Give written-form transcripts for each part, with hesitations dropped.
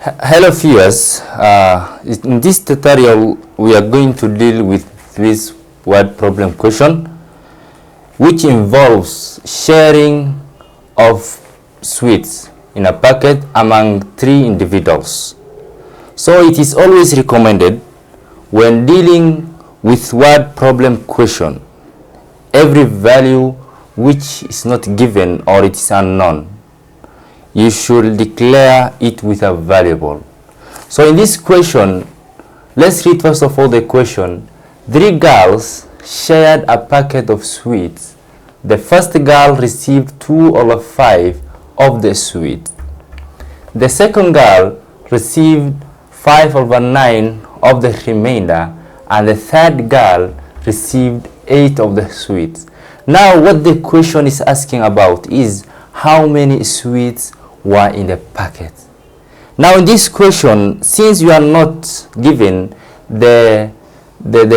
Hello viewers, in this tutorial we are going to deal with this word problem question, which involves sharing of sweets in a packet among 3 individuals. So it is always recommended when dealing with word problem question, every value which is not given or it is unknown, you should declare it with a variable. So in this question, let's read first of all the question. 3 girls shared a packet of sweets. The first girl received 2/5 of the sweet. The second girl received 5/9 of the remainder, and the third girl received 8 of the sweets. Now what the question is asking about is how many sweets were in the packet. Now in this question, since you are not given the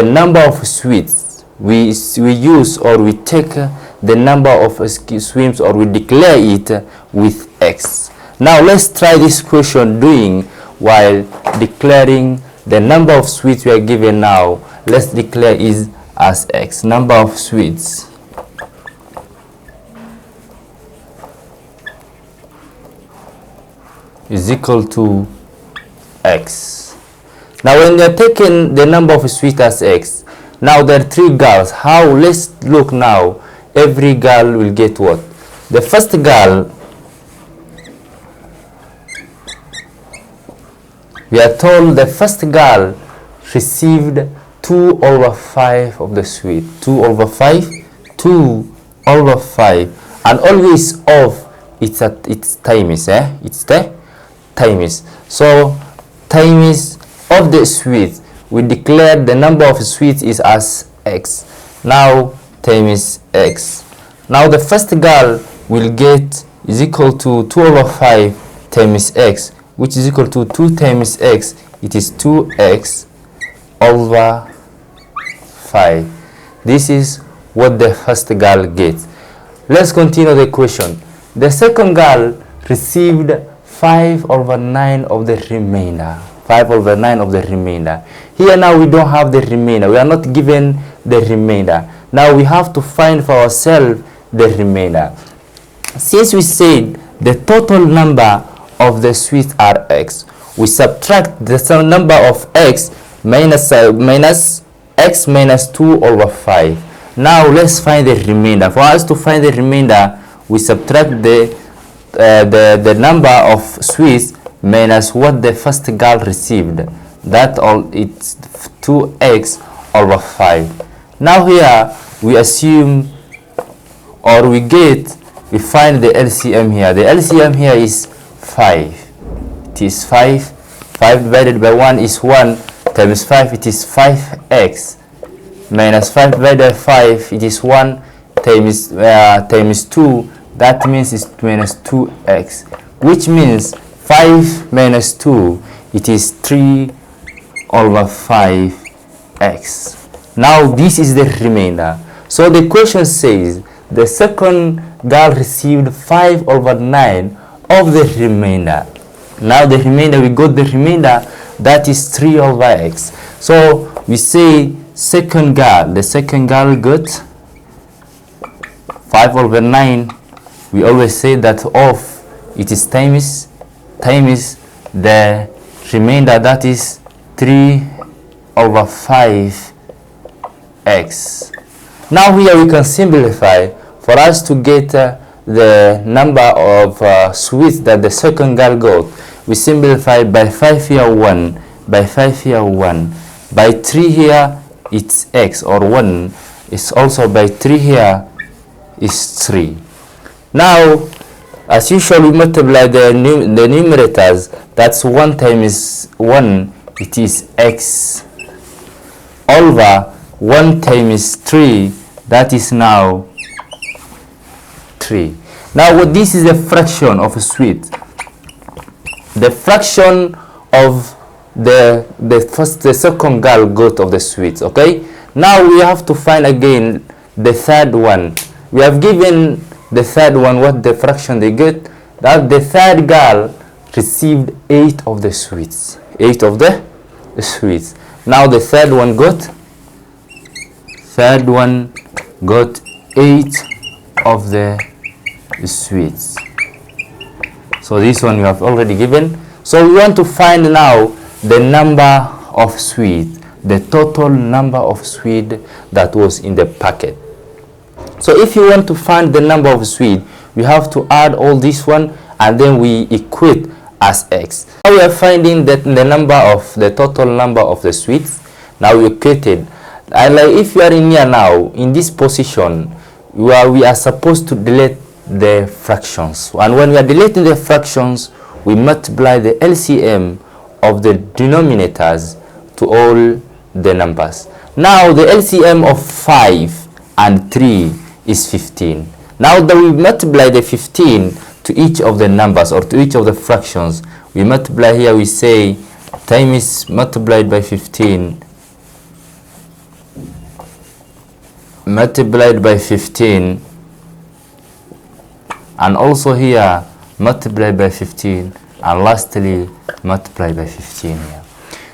number of sweets, we use or we take the number of sweets or we declare it with X. Now let's try this question doing while declaring the number of sweets we are given. Now let's declare it as X, number of sweets is equal to X. Now when you're taking the number of sweets as X, now there are 3 girls. How? Let's look now. Every girl will get what? The first girl, we are told the first girl received 2/5 of the sweet. 2/5, 2/5, and always of it's at its times, it's the times. So times of the sweets, we declare the number of sweets is as X. Now times X. Now the first girl will get is equal to 2/5 times X, which is equal to 2 times X. It is 2X/5. This is what the first girl gets. Let's continue the question. The second girl received 5/9 of the remainder. 5/9 of the remainder. Here now we don't have the remainder. We are not given the remainder. Now we have to find for ourselves the remainder. Since we said the total number of the sweets are X, we subtract the number of X minus X minus 2/5. Now let's find the remainder. For us to find the remainder, we subtract the number of sweets minus what the first girl received. That all it's 2X/5. Now here we assume or we find the LCM here. The LCM here is 5. It is 5. 5 divided by 1 is 1 times 5. It is 5X minus 5 divided by 5. It is 1 times 2. That means it's minus 2X, which means 5 minus 2, it is 3/5X. Now this is the remainder. So the question says the second girl received 5/9 of the remainder. Now the remainder, we got the remainder, that is 3/X. So we say the second girl got 5/9. We always say that of it is times the remainder, that is 3/5X. Now here we can simplify. For us to get the number of sweets that the second girl got, we simplify by 5 here 1, by 5 here 1, by 3 here it's X or 1, it's also by 3 here is 3. Now as usual we multiply the numerators. That's 1 times 1, it is X, over 1 times 3, that is now 3. Now this is a fraction of a sweet. The fraction of the second girl got of the sweets. Okay, now we have to find again the third one. We have given the third one what the fraction they get, that the third girl received 8 of the sweets. 8 of the sweets. Now the third one got 8 of the sweets. So this one we have already given. So we want to find now the number of sweets, the total number of sweets that was in the packet. So if you want to find the number of sweets, we have to add all this one and then we equate as x. Now we are finding that the total number of the sweets. Now we equated. And like if you are in here now, in this position, we are supposed to delete the fractions. And when we are deleting the fractions, we multiply the LCM of the denominators to all the numbers. Now the LCM of 5 and 3 is 15. Now that we multiply the 15 to each of the numbers or to each of the fractions, we multiply here, we say times multiplied by 15 multiplied by 15, and also here multiplied by 15, and lastly multiplied by 15 here.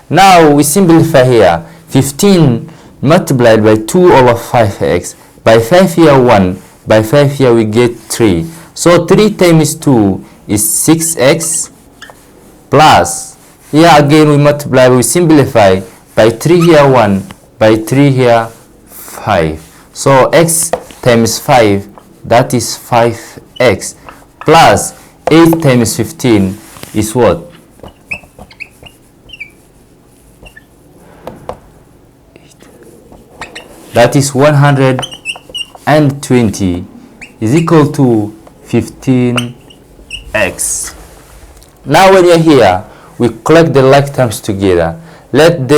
Now we simplify here. 15 multiplied by 2 over 5x, by 5 here 1, by 5 here we get 3. So 3 times 2 is 6x, plus here again we multiply, we simplify, by 3 here 1, by 3 here 5. So x times 5, that is 5x, plus 8 times 15 is what? That is 120 is equal to 15x. Now when you're here, we collect the like terms together. Let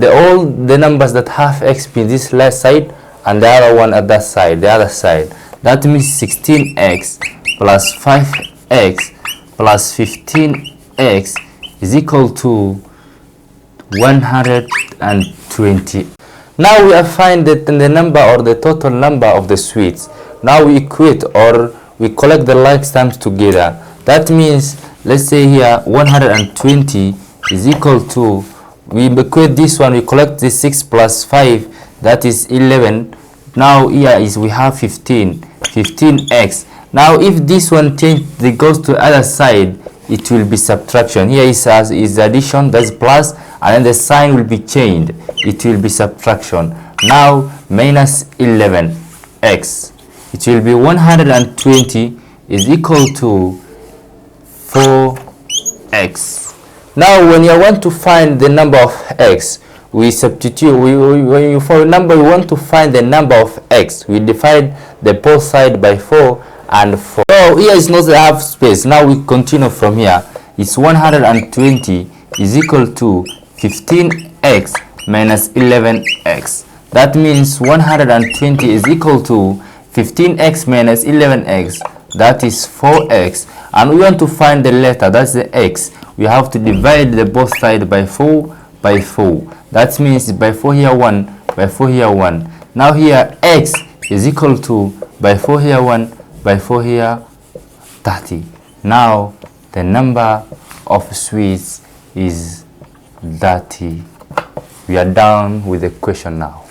all the numbers that have x be this left side and the other one at that side, the other side. That means 16x plus 5x plus 15x is equal to 120. Now we have find that the number or the total number of the sweets. Now we equate or we collect the like terms together. That means, let's say here 120 is equal to, we equate this one, we collect the 6 plus 5, that is 11. Now here is we have 15x. Now if this one change, it goes to the other side, it will be subtraction. Here is addition, that's plus, and then the sign will be changed, it will be subtraction. Now minus 11x, it will be 120 is equal to 4x. Now when you want to find the number of x, we substitute, for a number we want to find the number of x, we divide the both side by 4 and 4. So here is not the half space. Now we continue from here. It's 120 is equal to 15x minus 11x. That means 120 is equal to 15x minus 11x, that is 4x, and we want to find the letter, that's the x. We have to divide the both sides by 4 by 4. That means by 4 here 1, by 4 here 1. Now here x is equal to by 4 here 1, by 4 here 30. Now the number of sweets is 30. We are done with the question now.